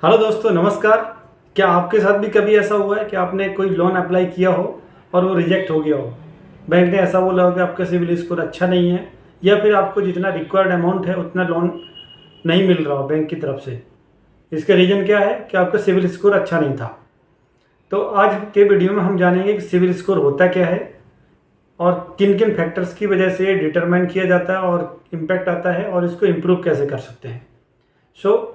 Hello दोस्तों, नमस्कार। क्या आपके साथ भी कभी ऐसा हुआ है कि आपने कोई लोन अप्लाई किया हो और वो रिजेक्ट हो गया हो? बैंक ने ऐसा बोला हो कि आपका सिविल स्कोर अच्छा नहीं है, या फिर आपको जितना रिक्वायर्ड अमाउंट है उतना लोन नहीं मिल रहा हो बैंक की तरफ से। इसका रीज़न क्या है कि आपका सिविल स्कोर अच्छा नहीं था। तो आज के वीडियो में हम जानेंगे कि सिविल स्कोर होता क्या है और किन किन फैक्टर्स की वजह से ये डिटरमाइन किया जाता है और इम्पैक्ट आता है, और इसको इम्प्रूव कैसे कर सकते हैं। सो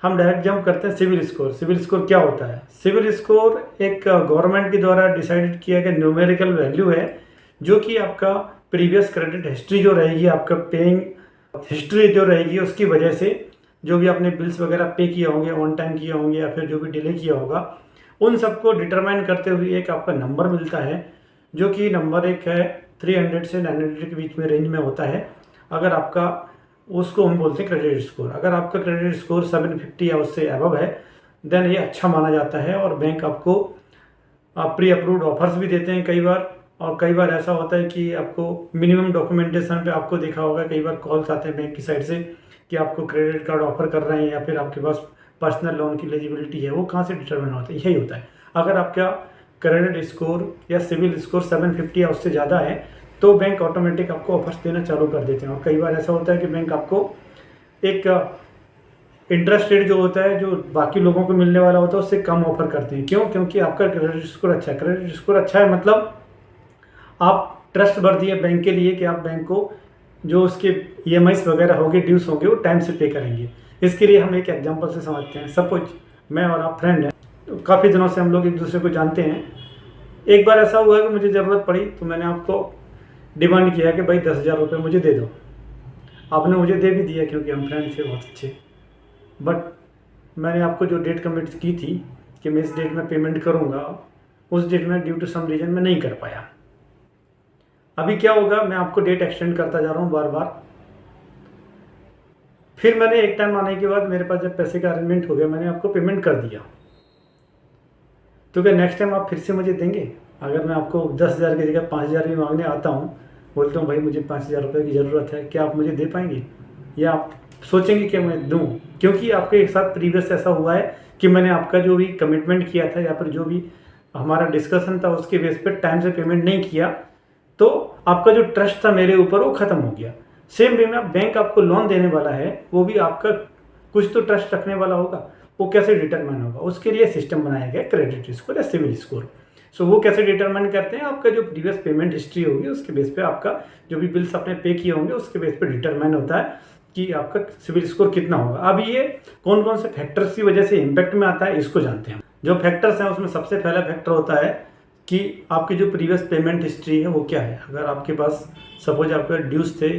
हम डायरेक्ट जंप करते हैं सिविल स्कोर। सिविल स्कोर क्या होता है? सिविल स्कोर एक गवर्नमेंट के द्वारा डिसाइडेड किया गया न्यूमेरिकल वैल्यू है, जो कि आपका प्रीवियस क्रेडिट हिस्ट्री जो रहेगी, आपका पेइंग हिस्ट्री जो रहेगी, उसकी वजह से जो भी आपने बिल्स वगैरह पे किए होंगे, ऑन टाइम किए होंगे या फिर जो भी डिले किया होगा, उन सबको डिटरमाइन करते हुए एक आपका नंबर मिलता है, जो कि नंबर एक है 300 से 900 के बीच में रेंज में होता है। अगर आपका, उसको हम बोलते हैं क्रेडिट स्कोर। अगर आपका क्रेडिट स्कोर 750 या उससे अबव है, देन ये अच्छा माना जाता है और बैंक आपको प्री अप्रूव्ड ऑफर्स भी देते हैं कई बार। और कई बार ऐसा होता है कि आपको मिनिमम डॉक्यूमेंटेशन पे, आपको देखा होगा कई बार कॉल्स आते हैं बैंक की साइड से कि आपको क्रेडिट कार्ड ऑफर कर रहे हैं या फिर आपके पास पर्सनल लोन की एलिजिबिलिटी है। वो कहाँ से डिटरमिन होता है? यही होता है। अगर आपका क्रेडिट स्कोर या सिविल स्कोर 750 या उससे ज़्यादा है तो बैंक ऑटोमेटिक आपको ऑफर्स देना चालू कर देते हैं। और कई बार ऐसा होता है कि बैंक आपको एक इंटरेस्ट रेट जो होता है, जो बाकी लोगों को मिलने वाला होता है, उससे कम ऑफर करते हैं। क्यों? क्योंकि आपका क्रेडिट स्कोर अच्छा है। क्रेडिट स्कोर अच्छा है मतलब आप ट्रस्ट वर्दी है बैंक के लिए कि आप बैंक को जो उसके EMIs वगैरह होंगे, ड्यूस होंगे, वो टाइम से पे करेंगे। इसके लिए हम एक एग्जांपल से समझते हैं। सपोज मैं और आप फ्रेंड हैं, तो काफ़ी दिनों से हम लोग एक दूसरे को जानते हैं। एक बार ऐसा हुआ कि मुझे ज़रूरत पड़ी तो मैंने आपको डिमांड किया कि भाई 10,000 रुपये मुझे दे दो। आपने मुझे दे भी दिया क्योंकि हम फ्रेंड थे बहुत अच्छे। बट मैंने आपको जो डेट कमिट की थी कि मैं इस डेट में पेमेंट करूँगा, उस डेट में ड्यू टू सम रीज़न मैं नहीं कर पाया। अभी क्या होगा, मैं आपको डेट एक्सटेंड करता जा रहा हूँ बार बार। फिर मैंने एक टाइम आने के बाद मेरे पास जब पैसे का अरेंजमेंट हो गया, मैंने आपको पेमेंट कर दिया, तो क्या नेक्स्ट टाइम आप फिर से मुझे देंगे? अगर मैं आपको 10,000 की जगह 5,000 भी मांगने आता हूँ, बोलता हूँ भाई मुझे 5,000 रुपये की ज़रूरत है, क्या आप मुझे दे पाएंगे? या आप सोचेंगे कि मैं दूँ? क्योंकि आपके साथ प्रीवियस ऐसा हुआ है कि मैंने आपका जो भी कमिटमेंट किया था या फिर जो भी हमारा डिस्कशन था, उसके बेस पर टाइम से पेमेंट नहीं किया, तो आपका जो ट्रस्ट था मेरे ऊपर वो ख़त्म हो गया। सेम वे में बैंक आपको लोन देने वाला है, वो भी आपका कुछ तो ट्रस्ट रखने वाला होगा। वो कैसे डिटरमाइन होगा? उसके लिए सिस्टम बनाया गया क्रेडिट स्कोर या सिविल स्कोर। सो वो कैसे डिटरमाइन करते हैं? आपका जो प्रीवियस पेमेंट हिस्ट्री होगी उसके बेस पे, आपका जो भी बिल्स आपने पे किए होंगे उसके बेस पे डिटरमाइन होता है कि आपका सिविल स्कोर कितना होगा। अब ये कौन कौन से फैक्टर्स की वजह से इम्पैक्ट में आता है, इसको जानते हैं। जो फैक्टर्स हैं उसमें सबसे पहला फैक्टर होता है कि आपकी जो प्रीवियस पेमेंट हिस्ट्री है वो क्या है। अगर आपके पास सपोज आपके ड्यूज थे,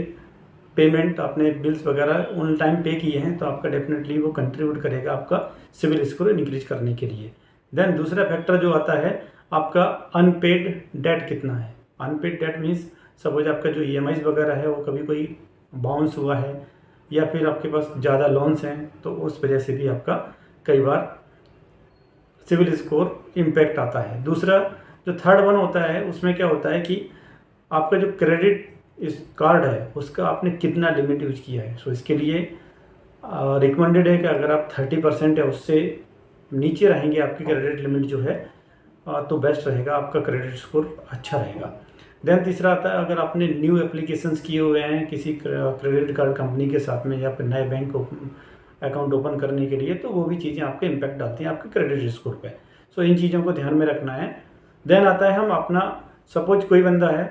पेमेंट आपने बिल्स वगैरह ऑन टाइम पे किए हैं, तो आपका डेफिनेटली वो कंट्रीब्यूट करेगा आपका सिविल स्कोर इंक्रीज करने के लिए। देन दूसरा फैक्टर जो आता है, आपका अनपेड डेट कितना है। अनपेड डेट मीन्स सपोज आपका जो EMIs वगैरह है वो कभी कोई बाउंस हुआ है या फिर आपके पास ज़्यादा लोन्स हैं, तो उस वजह से भी आपका कई बार सिविल स्कोर इम्पैक्ट आता है। दूसरा जो थर्ड वन होता है, उसमें क्या होता है कि आपका जो क्रेडिट इस कार्ड है उसका आपने कितना लिमिट यूज किया है। सो इसके लिए रिकमेंडेड है कि अगर आप 30% है उससे नीचे रहेंगे आपकी क्रेडिट लिमिट जो है, तो बेस्ट रहेगा, आपका क्रेडिट स्कोर अच्छा रहेगा। देन तीसरा आता है, अगर आपने न्यू एप्लीकेशंस किए हुए हैं किसी क्रेडिट कार्ड कंपनी के साथ में या फिर नए बैंक अकाउंट ओपन करने के लिए, तो वो भी चीज़ें आपके इम्पैक्ट डालती हैं आपके क्रेडिट स्कोर पे। सो इन चीज़ों को ध्यान में रखना है। देन आता है हम अपना, सपोज कोई बंदा है,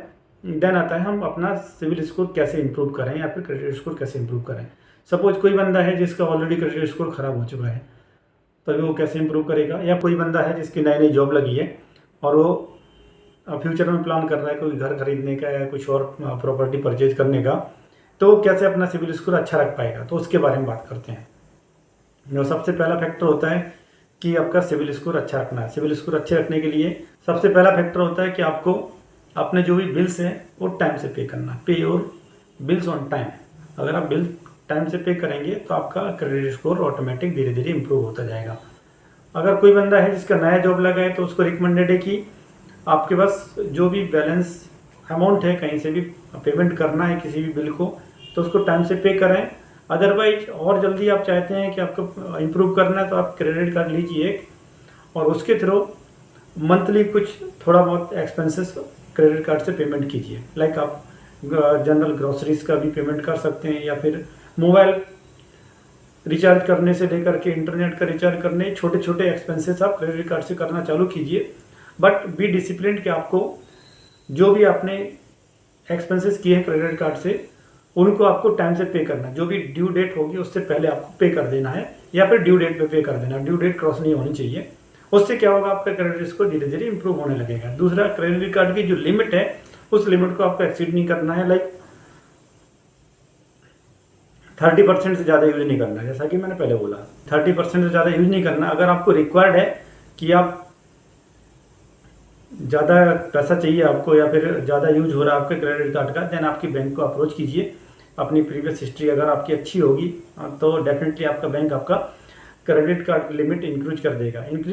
देन आता है हम अपना सिविल स्कोर कैसे इंप्रूव करें या फिर क्रेडिट स्कोर कैसे इंप्रूव करें। सपोज कोई बंदा है जिसका ऑलरेडी क्रेडिट स्कोर ख़राब हो चुका है, तभी वो कैसे इंप्रूव करेगा। या कोई बंदा है जिसकी नई नई जॉब लगी है और वो फ्यूचर में प्लान कर रहा है कोई घर खरीदने का या कुछ और प्रॉपर्टी परचेज करने का, तो कैसे अपना सिविल स्कोर अच्छा रख पाएगा, तो उसके बारे में बात करते हैं। जो सबसे पहला फैक्टर होता है कि आपका सिविल स्कोर अच्छा रखना है। सिविल स्कोर अच्छे रखने के लिए सबसे पहला फैक्टर होता है कि आपको अपने जो भी बिल्स हैं वो टाइम से पे करना। पे योर बिल्स ऑन टाइम। अगर आप बिल टाइम से पे करेंगे तो आपका क्रेडिट स्कोर ऑटोमेटिक धीरे धीरे इंप्रूव होता जाएगा। अगर कोई बंदा है जिसका नया जॉब लगा है, तो उसको रिकमेंडेड है कि आपके पास जो भी बैलेंस अमाउंट है, कहीं से भी पेमेंट करना है किसी भी बिल को, तो उसको टाइम से पे करें। अदरवाइज और जल्दी आप चाहते हैं कि आपको इम्प्रूव करना है तो आप क्रेडिट कार्ड लीजिए एक, और उसके थ्रू मंथली कुछ थोड़ा बहुत एक्सपेंसेस क्रेडिट कार्ड से पेमेंट कीजिए। लाइक आप जनरल ग्रोसरीज का भी पेमेंट कर सकते हैं, या फिर मोबाइल रिचार्ज करने से लेकर के इंटरनेट का रिचार्ज करने, छोटे छोटे एक्सपेंसेस आप क्रेडिट कार्ड से करना चालू कीजिए। बट बी डिसिप्लिन कि आपको जो भी आपने एक्सपेंसेस किए हैं क्रेडिट कार्ड से, उनको आपको टाइम से पे करना है। जो भी ड्यू डेट होगी उससे पहले आपको पे कर देना है, या फिर ड्यू डेट पे कर देना। ड्यू डेट क्रॉस नहीं होनी चाहिए। उससे क्या होगा, आपका क्रेडिट स्कोर धीरे धीरे इंप्रूव होने लगेगा। दूसरा, क्रेडिट कार्ड की जो लिमिट है उस लिमिट को आपको एक्सीड नहीं करना है। लाइक 30% से ज़्यादा यूज नहीं करना है। जैसा कि मैंने पहले बोला, 30% से ज़्यादा यूज नहीं करना। अगर आपको रिक्वायर्ड है कि आप ज़्यादा पैसा चाहिए आपको, या फिर ज़्यादा यूज हो रहा है आपके क्रेडिट कार्ड का, देन आपकी बैंक को अप्रोच कीजिए। अपनी प्रीवियस हिस्ट्री अगर आपकी अच्छी होगी तो डेफिनेटली आपका बैंक आपका क्रेडिट कार्ड लिमिट इंक्रीज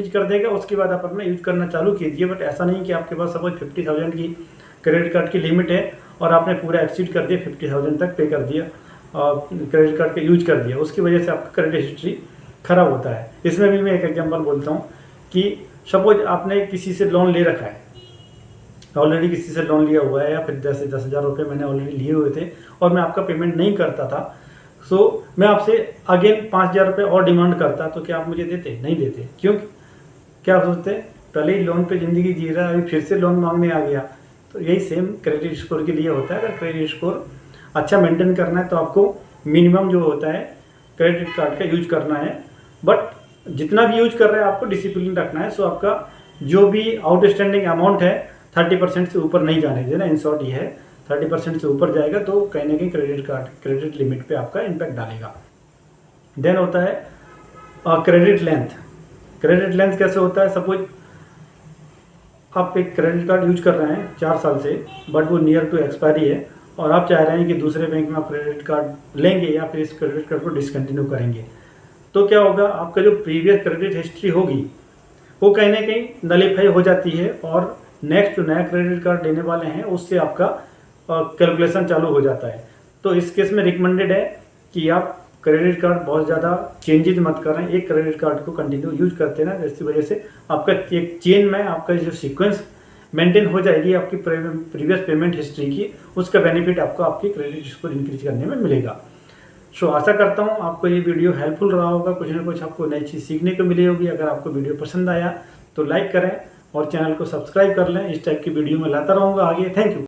कर देगा। उसके बाद आप अपना यूज करना चालू कीजिए। बट ऐसा नहीं कि आपके पास सपोज 50,000 की क्रेडिट कार्ड की लिमिट है और आपने पूरा एक्सीड कर दिया, 50,000 तक पे कर दिया और क्रेडिट कार्ड का यूज कर दिया, उसकी वजह से आपका क्रेडिट हिस्ट्री खराब होता है। इसमें भी मैं एक एग्जांपल बोलता हूँ कि सपोज आपने किसी से लोन ले रखा है, ऑलरेडी किसी से लोन लिया हुआ है, या फिर 10,000 रुपये मैंने ऑलरेडी लिए हुए थे और मैं आपका पेमेंट नहीं करता था, सो मैं आपसे अगेन 5,000 रुपये और डिमांड करता, तो क्या आप मुझे देते? नहीं देते। क्यों? क्या आप सोचते हैं पहले ही लोन पे ज़िंदगी जी रहा है, अभी फिर से लोन मांगने आ गया। तो यही सेम क्रेडिट स्कोर के लिए होता है। अगर क्रेडिट स्कोर अच्छा मेंटेन करना है तो आपको मिनिमम जो होता है क्रेडिट कार्ड का यूज करना है। बट जितना भी यूज कर रहे हैं आपको डिसिप्लिन रखना है। सो आपका जो भी आउटस्टैंडिंग अमाउंट है 30% से ऊपर नहीं जाने देना। इन शॉर्ट ये है, 30% से ऊपर जाएगा तो कहीं ना कहीं क्रेडिट लिमिट पे आपका इम्पैक्ट डालेगा। देन होता है क्रेडिट लेंथ। क्रेडिट लेंथ कैसे होता है? सपोज आप एक क्रेडिट कार्ड यूज कर रहे हैं 4 साल से, बट वो नियर टू एक्सपायरी है और आप चाह रहे हैं कि दूसरे बैंक में आप क्रेडिट कार्ड लेंगे या फिर इस क्रेडिट कार्ड को डिसकंटिन्यू करेंगे, तो क्या होगा, आपका जो प्रीवियस क्रेडिट हिस्ट्री होगी वो कहीं ना कहीं नलीफाई हो जाती है और नेक्स्ट जो नया क्रेडिट कार्ड लेने वाले हैं उससे आपका कैलकुलेशन चालू हो जाता है। तो इस केस में रिकमेंडेड है कि आप क्रेडिट कार्ड बहुत ज़्यादा चेंजेज मत करें, एक क्रेडिट कार्ड को कंटिन्यू यूज करते ना, जिसकी वजह से आपका एक चेन में आपका जो सीक्वेंस मेंटेन हो जाएगी आपकी प्रीवियस पेमेंट हिस्ट्री की, उसका बेनिफिट आपको आपकी क्रेडिट स्कोर इंक्रीज करने में मिलेगा। सो आशा करता हूँ आपको ये वीडियो हेल्पफुल रहा होगा, कुछ ना कुछ आपको नई चीज़ सीखने को मिली होगी। अगर आपको वीडियो पसंद आया तो लाइक करें और चैनल को सब्सक्राइब कर लें। इस टाइप की वीडियो में लाता रहूँगा आगे। Thank you.